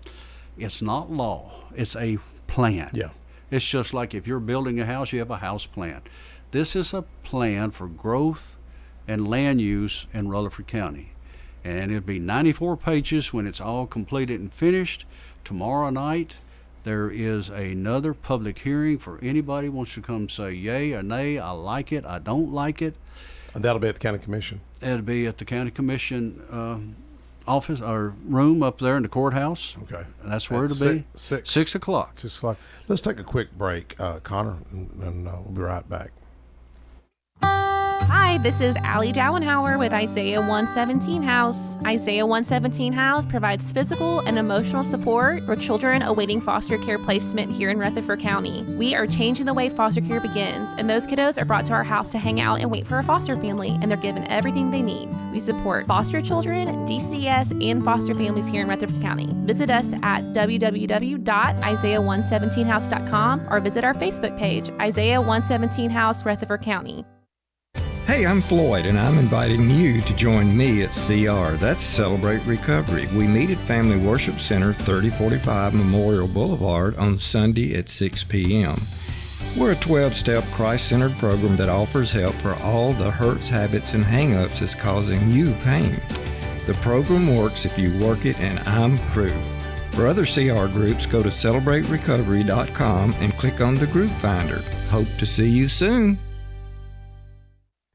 it's not law, it's a plan. Yeah. It's just like if you're building a house, you have a house plan. This is a plan for growth and land use in Rutherford County. And it'll be 94 pages when it's all completed and finished. Tomorrow night, There is another public hearing for anybody who wants to come say yay or nay, I like it, I don't like it. And that'll be at the county commission. It'll be at the county commission office or room up there in the courthouse. Okay. And that's where it'll be. 6 o'clock. 6 o'clock. Let's take a quick break, Connor, and we'll be right back. Hi, this is Allie Dowenhauer with Isaiah 117 House. Isaiah 117 House provides physical and emotional support for children awaiting foster care placement here in Rutherford County. We are changing the way foster care begins, and those kiddos are brought to our house to hang out and wait for a foster family, and they're given everything they need. We support foster children, DCS, and foster families here in Rutherford County. Visit us at www.isaiah117house.com or visit our Facebook page, Isaiah 117 House, Rutherford County. Hey, I'm Floyd, and I'm inviting you to join me at CR. That's Celebrate Recovery. We meet at Family Worship Center, 3045 Memorial Boulevard on Sunday at 6 p.m. We're a 12-step Christ-centered program that offers help for all the hurts, habits, and hang-ups that's causing you pain. The program works if you work it, and I'm proof. For other CR groups, go to celebraterecovery.com and click on the group finder. Hope to see you soon.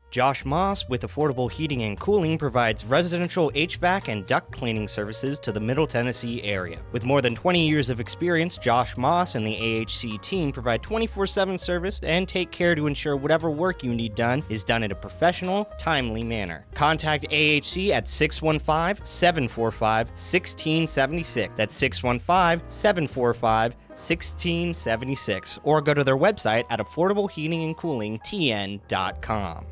Josh Moss with Affordable Heating and Cooling provides residential HVAC and duct cleaning services to the Middle Tennessee area. With more than 20 years of experience, Josh Moss and the AHC team provide 24/7 service and take care to ensure whatever work you need done is done in a professional, timely manner. Contact AHC at 615-745-1676. That's 615-745-1676. Or go to their website at affordableheatingandcoolingtn.com.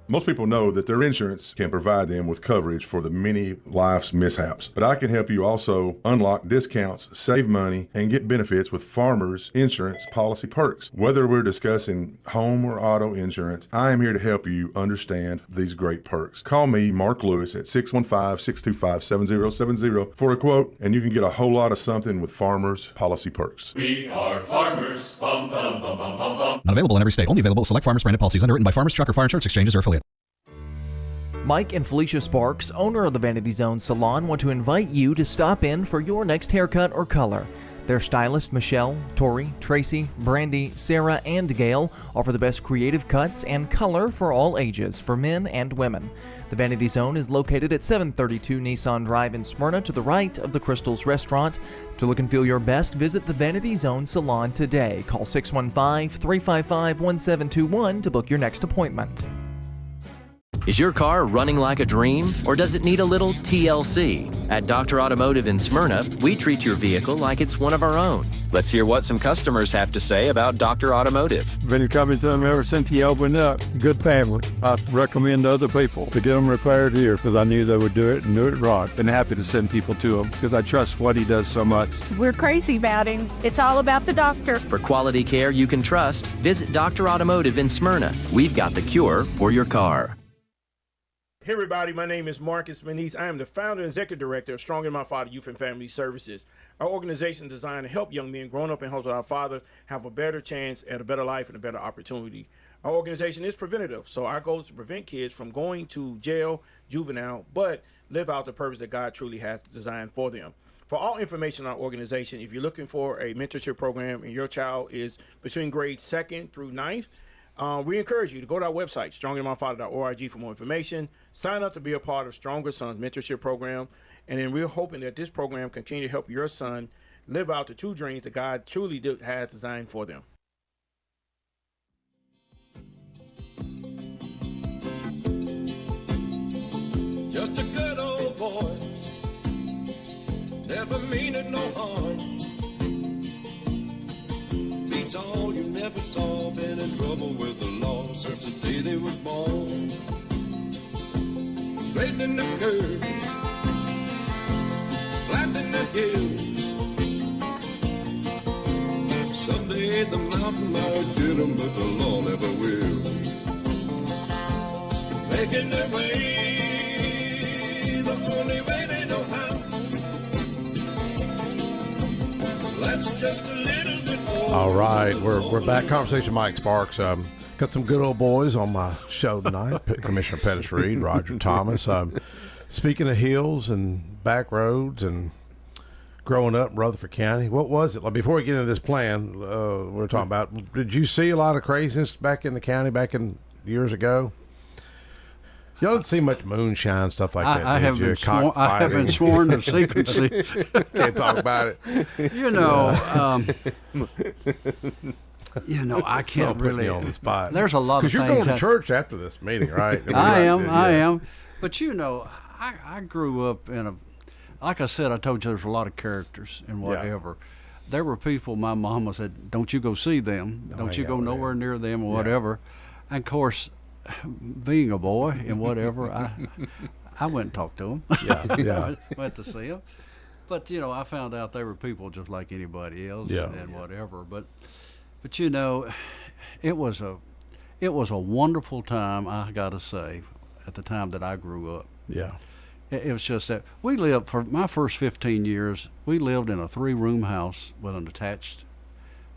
Most people know that their insurance can provide them with coverage for the many life's mishaps. But I can help you also unlock discounts, save money, and get benefits with Farmers Insurance policy perks. Whether we're discussing home or auto insurance, I am here to help you understand these great perks. Call me, Mark Lewis, at 615-625-7070 for a quote, and you can get a whole lot of something with Farmers policy perks. We are farmers. Bum, bum, bum, bum, bum, bum. Not available in every state. Only available at select Farmers branded policies underwritten by Farmers Truck or Fire Insurance Exchanges or affiliates. Mike and Felicia Sparks, owner of the Vanity Zone Salon, want to invite you to stop in for your next haircut or color. Their stylists Michelle, Tori, Tracy, Brandy, Sarah, and Gail offer the best creative cuts and color for all ages, for men and women. The Vanity Zone is located at 732 Nissan Drive in Smyrna, to the right of the Crystals Restaurant. To look and feel your best, visit the Vanity Zone Salon today. Call 615-355-1721 to book your next appointment. Is your car running like a dream, or does it need a little TLC? At Dr. Automotive in Smyrna, we treat your vehicle like it's one of our own. Let's hear what some customers have to say about Dr. Automotive. Been coming to them ever since he opened up. Good family. I recommend to other people to get them repaired here because I knew they would do it and do it right. Been happy to send people to him because I trust what he does so much. We're crazy about him. It's all about the doctor. For quality care you can trust, visit Dr. Automotive in Smyrna. We've got the cure for your car. Hey everybody, my name is Marcus Manise. I am the founder and executive director of Strong in My Father Youth and Family Services. Our organization is designed to help young men growing up in homes with our father have a better chance at a better life and a better opportunity. Our organization is preventative, so our goal is to prevent kids from going to jail, juvenile, but live out the purpose that God truly has designed for them. For all information on our organization, if you're looking for a mentorship program and your child is between grades 2nd through 9th, we encourage you to go to our website, stronginmyfather.org, for more information. Sign up to be a part of Stronger Sons Mentorship Program. And then we're hoping that this program continue to help your son live out the true dreams that God truly has designed for them. Just a good old boy, never meaning no harm. Beats all you never saw, been in trouble with the law since the day they was born. Straightening the curves, flattening the hills. Someday the mountain might get them, but the law never will. Making their way the only way they know how. That's just a little bit more. All right, we're back. Conversation, Mike Sparks. Got some good old boys on my show tonight. Commissioner Pettis Reed, Roger Thomas. Speaking of hills and back roads and growing up in Rutherford County? What was it like before we get into this plan? We're talking about. Did you see a lot of craziness back in the county back in years ago? Y'all didn't see much moonshine stuff like that. I have been sworn to secrecy. Can't talk about it. You know. I can't really. You on the spot. There's a lot of things. Because you're going to church after this meeting, right? I am. But I grew up in a. Like I said, I told you there's a lot of characters and whatever. Yeah. There were people. My mama said, "Don't you go see them. Don't you go nowhere near them or whatever." And of course, being a boy and whatever, I went and talked to them. Yeah. Went to see them. But I found out they were people just like anybody else and whatever. But it was a wonderful time. I got to say, at the time that I grew up. Yeah. It was just that we lived for my first 15 years. We lived in a 3-room house with an attached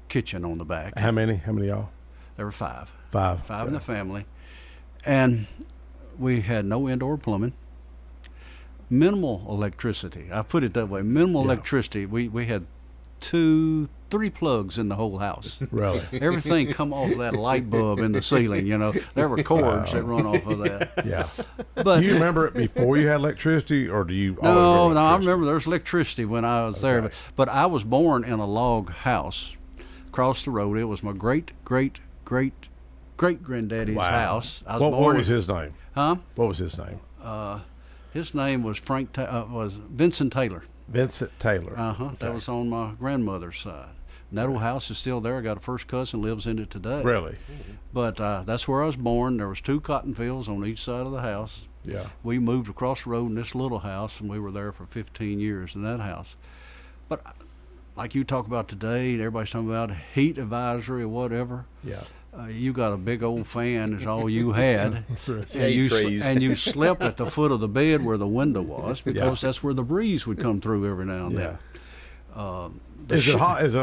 kitchen on the back. How many y'all? There were 5. 5 in the family, and we had no indoor plumbing. Minimal electricity. I put it that way. Minimal electricity. We had 2-3 plugs in the whole house. Really? Everything come off that light bulb in the ceiling. There were cords that run off of that. Yeah. But do you remember it before you had electricity, or do you? No. I remember there was electricity when I was there. But I was born in a log house across the road. It was my great granddaddy's house. I was born what was his name? Huh? What was his name? His name was was Vincent Taylor. Vincent Taylor. Okay. That was on my grandmother's side. And that old house is still there. I got a first cousin lives in it today. Really? But that's where I was born. There was 2 cotton fields on each side of the house. Yeah. We moved across the road in this little house, and we were there for 15 years in that house. But like you talk about today, everybody's talking about heat advisory or whatever. Yeah. You got a big old fan is all you had, and you slept at the foot of the bed where the window was because that's where the breeze would come through every now and then. Is it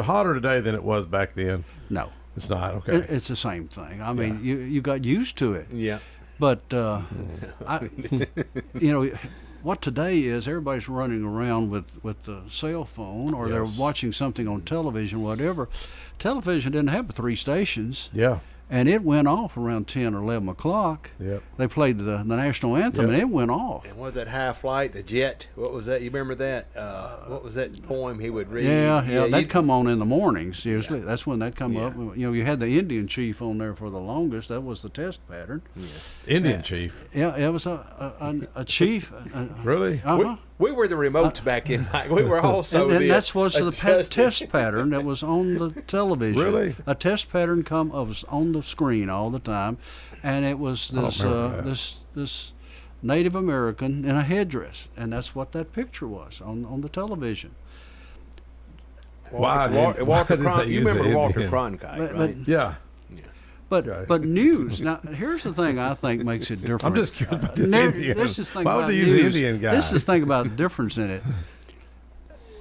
hotter today than it was back then? No, it's not. Okay, it's the same thing. I mean, you got used to it. Yeah, but what today is everybody's running around with the cell phone or they're watching something on television, whatever. Television didn't have 3 stations. Yeah. And it went off around 10 or 11 o'clock. Yep. They played the national anthem, and it went off. And what was that High Flight, the Jet? What was that? You remember that? What was that poem he would read? Yeah. That'd come on in the mornings, usually. That's when that come up. You had the Indian chief on there for the longest. That was the test pattern. Yeah. Indian chief? Yeah, it was a chief. Really? Uh-huh. We were the remotes back in. We were also and that was the test pattern that was on the television. Really? A test pattern was on the screen all the time, and it was this Native American in a headdress, and that's what that picture was on the television. Walter you remember Walter Cronkite, right? Yeah. But news. Now, here's the thing I think makes it different. I'm just curious about this Indian. This is the thing Why about would they use news. the Indian guy? This is the thing about the difference in it.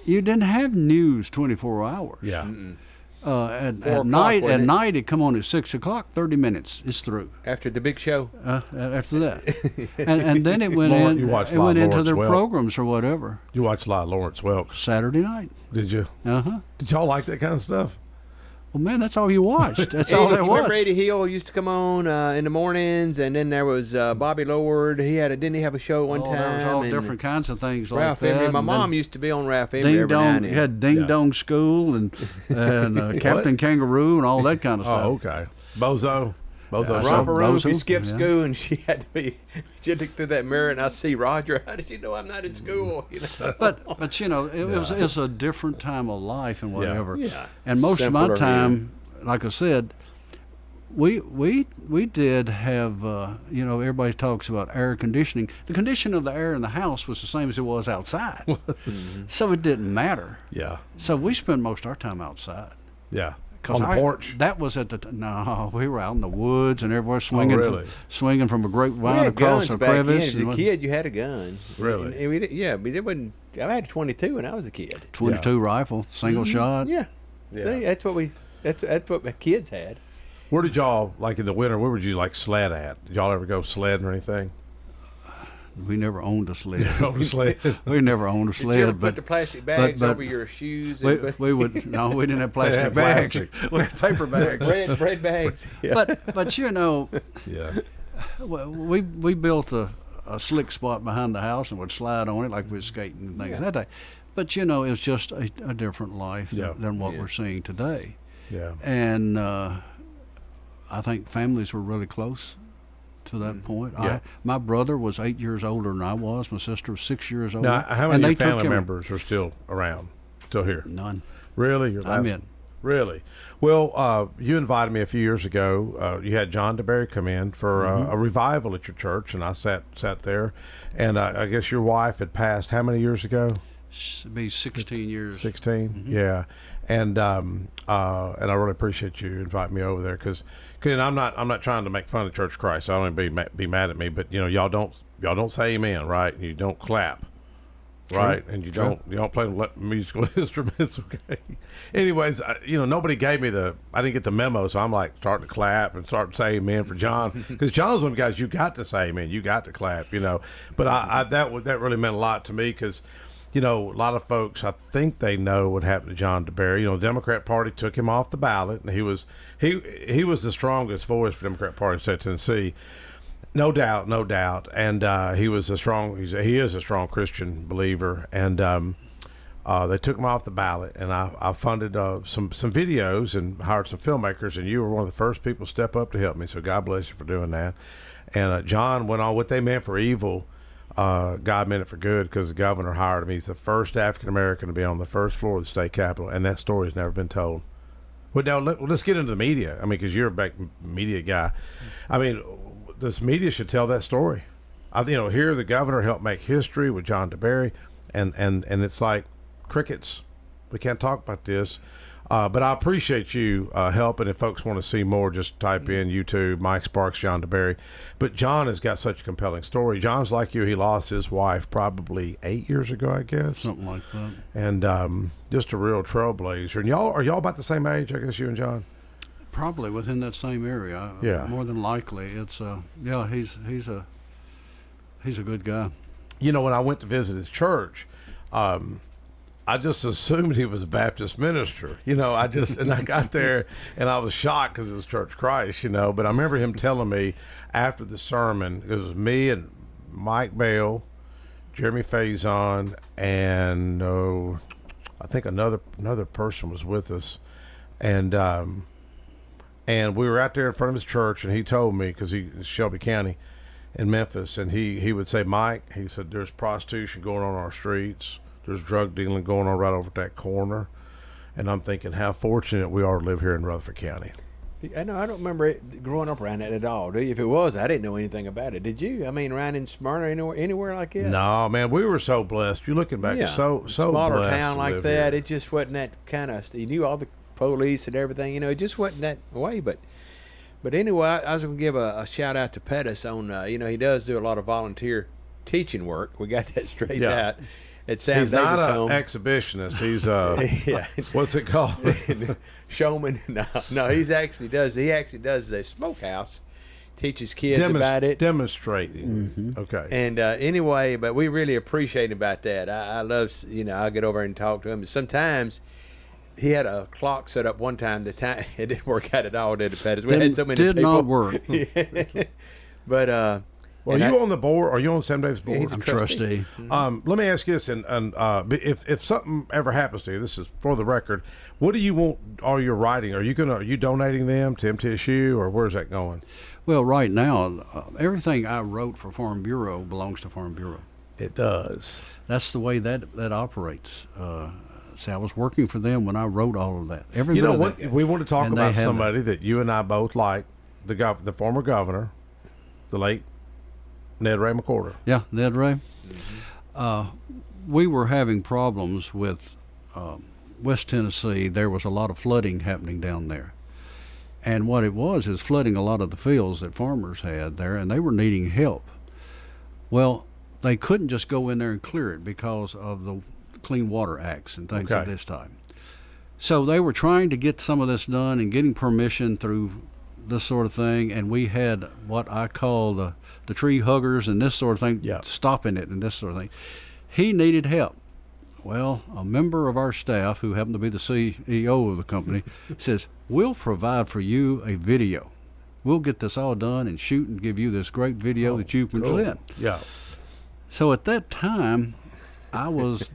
You didn't have news 24 hours. Yeah. At night it come on at 6 o'clock. 30 minutes. It's through. After the big show. After that, and then it went into their programs or whatever. You watched a lot of Lawrence Welk. Saturday night. Did you? Uh-huh. Did y'all like that kind of stuff? Well, man, that's all you watched. That's all there was. Remember Eddie Hill used to come on in the mornings, and then there was Bobby Lord. Didn't he have a show one time? There was all different kinds of things like Ralph that. Emery. My mom used to be on Ralph Emery every now and then. You had Ding Dong School and Captain Kangaroo and all that kind of stuff. Oh, okay. Bozo. Romper Room, she skipped school and she had to look through that mirror and I see Roger. How did you know I'm not in school? But it was a different time of life and whatever. Yeah. And most of my time, like I said, we did have everybody talks about air conditioning. The condition of the air in the house was the same as it was outside, so it didn't matter. Yeah. So we spent most of our time outside. Yeah. On the porch? That was at no, we were out in the woods and everywhere swinging from a grapevine across a crevice. As a kid, you had a gun. Really? But it wasn't. I had a 22 when I was a kid. 22 rifle, single shot. Yeah. See, that's what my kids had. Where did y'all, like in the winter, where would you like sled at? Did y'all ever go sledding or anything? We never owned a sled. Owned a sled. We never owned a sled. Did you ever but put the plastic bags but over your shoes? We would no, we didn't have plastic had bags. plastic. We had paper bags. bread bags. Yeah. But you know, Yeah. we built a slick spot behind the house and would slide on it like we were skating and things that day. But you know, it's just a different life than what we're seeing today. Yeah. And I think families were really close to that point. Yeah. My brother was 8 years older than I was. My sister was 6 years older. Now, how many of your family members are still around, still here? None. Really? Your last I'm in. Really? Well, you invited me a few years ago. You had John DeBerry come in for a revival at your church, and I sat there. And I guess your wife had passed how many years ago? It'd be 16 years. 16, yeah. And I really appreciate you inviting me over there because I'm not trying to make fun of Church of Christ. I don't want to be mad at me, but you know y'all don't say amen, right? And you don't clap, right? And you don't play musical instruments, okay? Anyways, nobody gave me I didn't get the memo, so I'm like starting to clap and start to say amen for John because John's one of the guys you got to say amen, you got to clap, But that really meant a lot to me because. A lot of folks, I think they know what happened to John DeBerry. The Democrat Party took him off the ballot, and he was the strongest voice for the Democrat Party in the state of Tennessee, no doubt. And he is a strong Christian believer, and they took him off the ballot. And I funded some videos and hired some filmmakers, and you were one of the first people to step up to help me. So God bless you for doing that. And John went on what they meant for evil. God meant it for good because the governor hired him. He's the first African American to be on the first floor of the state capitol, and that story has never been told. But now let's get into the media. I mean, because you're a big media guy. I mean, this media should tell that story. Here the governor helped make history with John DeBerry, and it's like crickets. We can't talk about this. But I appreciate you helping. If folks want to see more, just type in YouTube, Mike Sparks, John DeBerry. But John has got such a compelling story. John's like you. He lost his wife probably 8 years ago, I guess. Something like that. And just a real trailblazer. And are y'all about the same age, I guess, you and John? Probably within that same area. Yeah. More than likely. It's he's a good guy. When I went to visit his church, I just assumed he was a Baptist minister, and I got there and I was shocked because it was Church of Christ, but I remember him telling me after the sermon, it was me and Mike Bell, Jeremy Faison, and I think another person was with us. And we were out there in front of his church, and he told me, because he's Shelby County in Memphis, and he would say, Mike, he said, there's prostitution going on our streets. There's drug dealing going on right over at that corner. And I'm thinking how fortunate we are to live here in Rutherford County. I know. I don't remember growing up around that at all. Do you? If it was, I didn't know anything about it. Did you? I mean, around in Smyrna, anywhere like that? No, man. We were so blessed. You're looking back, so smaller blessed town to like live that. here. It just wasn't that kind of. You knew all the police and everything. It just wasn't that way. But anyway, I was going to give a shout out to Pettis on. He does do a lot of volunteer teaching work. We got that straighted out. At Sam He's Davis not home. An exhibitionist. He's what's it called? Showman. No. He actually does a smokehouse. Teaches kids about it. Demonstrating. Mm-hmm. Okay. And anyway, but we really appreciate him about that. I love, I'll get over and talk to him. Sometimes he had a clock set up one time. The time it didn't work out at all. Did it, Pettis? We had so many people. Did not work. But well, are you on the board? Are you on Sam Davis' board? He's a trustee. Let me ask you this, and if something ever happens to you, this is for the record. What do you want all your writing? Are you donating them to MTSU, or where's that going? Well, right now, everything I wrote for Farm Bureau belongs to Farm Bureau. It does. That's the way that operates. See, I was working for them when I wrote all of that. You know what? We want to talk about somebody that you and I both like, the former governor, the late Ned Ray McCorder. Yeah, Ned Ray. Mm-hmm. We were having problems with West Tennessee. There was a lot of flooding happening down there. And what it was is flooding a lot of the fields that farmers had there, and they were needing help. Well, they couldn't just go in there and clear it because of the Clean Water Acts and things of this time. So they were trying to get some of this done and getting permission through this sort of thing, and we had what I call the tree huggers and this sort of thing, stopping it and this sort of thing. He needed help. Well, a member of our staff, who happened to be the CEO of the company, says, we'll provide for you a video. We'll get this all done and shoot and give you this great video that you can present. Yeah. So at that time, I was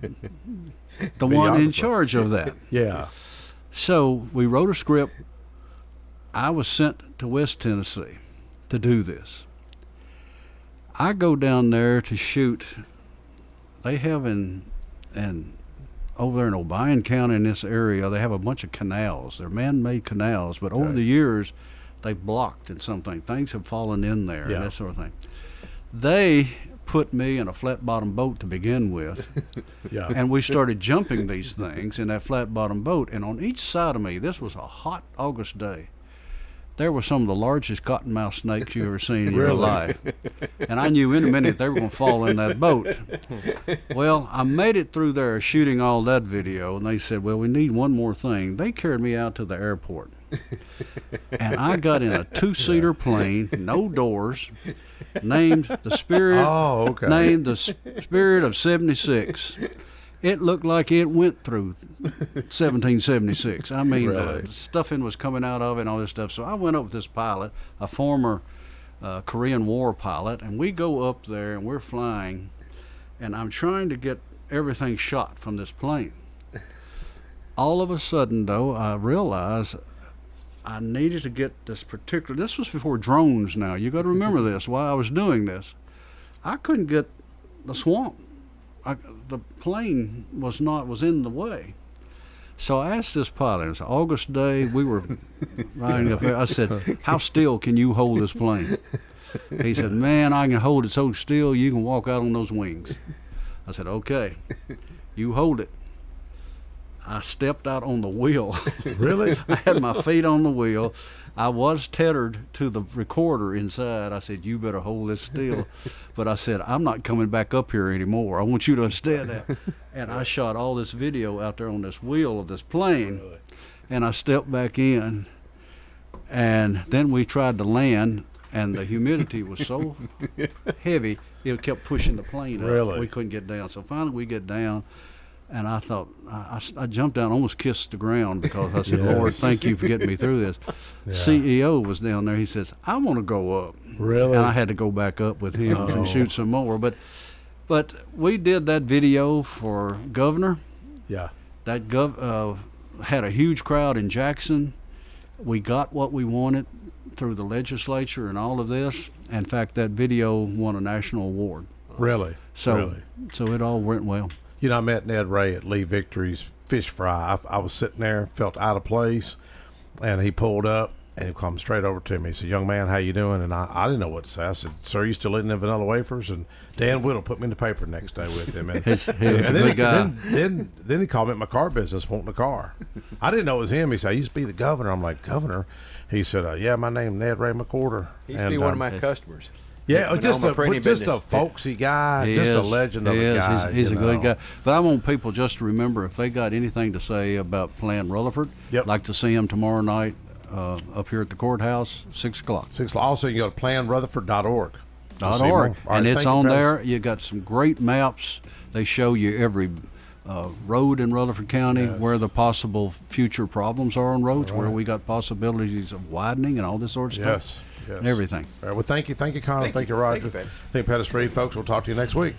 the one in charge of that. Yeah. So we wrote a script. I was sent to West Tennessee to do this. I go down there to shoot. They have and over there in Obion County in this area, they have a bunch of canals. They're man-made canals, but over the years, they've blocked and something. Things have fallen in there and that sort of thing. They put me in a flat-bottom boat to begin with, and we started jumping these things in that flat-bottom boat. And on each side of me, this was a hot August day, there were some of the largest cottonmouth snakes you ever seen in your life. And I knew in a minute they were going to fall in that boat. Well, I made it through there shooting all that video, and they said, well, we need one more thing. They carried me out to the airport. And I got in a two-seater plane, no doors, named the Spirit, named the Spirit of 76. It looked like it went through 1776. I mean, the stuffing was coming out of it and all this stuff. So I went up with this pilot, a former Korean War pilot, and we go up there and we're flying, and I'm trying to get everything shot from this plane. All of a sudden, though, I realized I needed to get this was before drones now. You got to remember this, while I was doing this. I couldn't get the swamp. The plane was in the way. So I asked this pilot, it was August day, we were riding up there. I said, how still can you hold this plane? He said, man, I can hold it so still you can walk out on those wings. I said, okay, you hold it. I stepped out on the wheel. Really? I had my feet on the wheel. I was tethered to the recorder inside. I said, you better hold this still. But I said, I'm not coming back up here anymore. I want you to understand that. And I shot all this video out there on this wheel of this plane. Really? And I stepped back in. And then we tried to land, and the humidity was so heavy, it kept pushing the plane up. Really? We couldn't get down. So finally we get down. And I thought, I jumped down, almost kissed the ground, because I said, Lord, thank you for getting me through this. CEO was down there. He says, I want to go up. Really? And I had to go back up with him and shoot some more. But we did that video for governor. Yeah. That had a huge crowd in Jackson. We got what we wanted through the legislature and all of this. In fact, that video won a national award. Really? So it all went well. You know, I met Ned Ray at Lee Victory's Fish Fry. I was sitting there, felt out of place, and he pulled up, and he come straight over to me. He said, young man, how you doing? And I didn't know what to say. I said, sir, you still eating them vanilla wafers? And Dan Whittle put me in the paper the next day with him. And, he was a good guy. Then he called me at my car business wanting a car. I didn't know it was him. He said, I used to be the governor. I'm like, governor? He said, yeah, my name's Ned Ray McWhorter. He used to be one of my customers. Yeah, just a folksy guy, a legend of a guy. He's a good guy. But I want people just to remember, if they got anything to say about Plan Rutherford, I'd like to see them tomorrow night up here at the courthouse, 6 o'clock. 6 o'clock. Also, you go to planrutherford.org. And it's on there. You got some great maps. They show you every road in Rutherford County, where the possible future problems are on roads, where we got possibilities of widening and all this sort of stuff. Yes. Everything. All right. Well, thank you, Connor. Thank you, Roger. Thank you, Pettis Reed, folks. We'll talk to you next week.